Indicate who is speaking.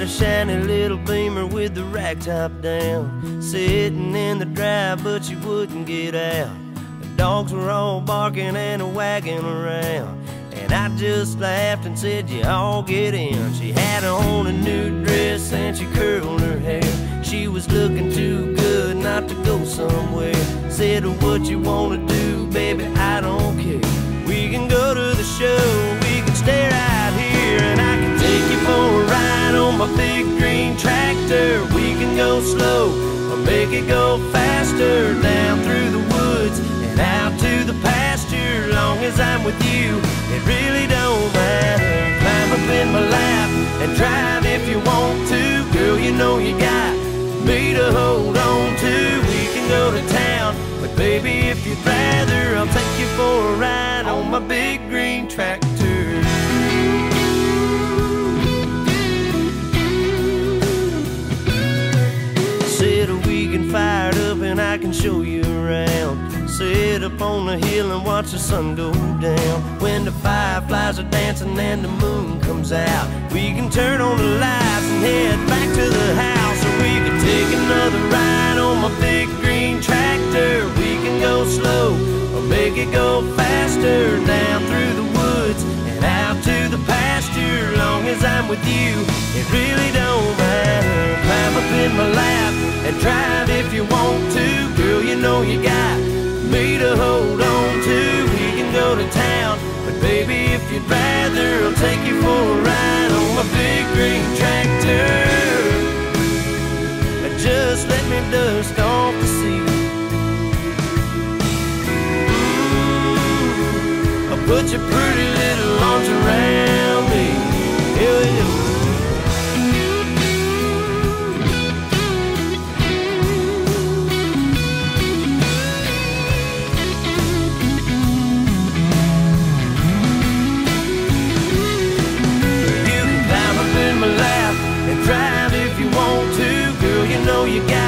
Speaker 1: a shiny little Beamer with the rack top down, sitting in the drive, but she wouldn't get out. The dogs were all barking and wagging around, and I just laughed and said, you all get in. She had on a new dress and she curled her hair. She was looking too good not to go somewhere. Said, what you wanna do, baby, I don't care. We can go to the show, we can stay right here, and I can take you for a ride on my big green tractor. We can go slow or make it go faster, down through the woods and out to the pasture. Long as I'm with you, it really don't matter. Climb up in my lap and drive if you want to. Girl, you know you got me to hold on to. We can go to town, but baby, if you'd rather, I'll take you for a ride on my big green tractor. Set a weekend fired up and I can show you around. Sit up on the hill and watch the sun go down. When the fireflies are dancing and the moon comes out, we can turn on the lights and head back to the house. Or we can take another ride on my big green tractor. We can go slow or make it go faster, down through the woods and out to the pasture. Long as I'm with you, it really don't matter. Climb up in my lap and drive if you want to. Girl, you know you got me to hold on to. We can go to town, but baby, if you'd rather, I'll take you for a ride on my big green tractor. Just let me dust off the seat. I'll put your pretty little arms around me. Yeah. Drive if you want to, girl, you know you got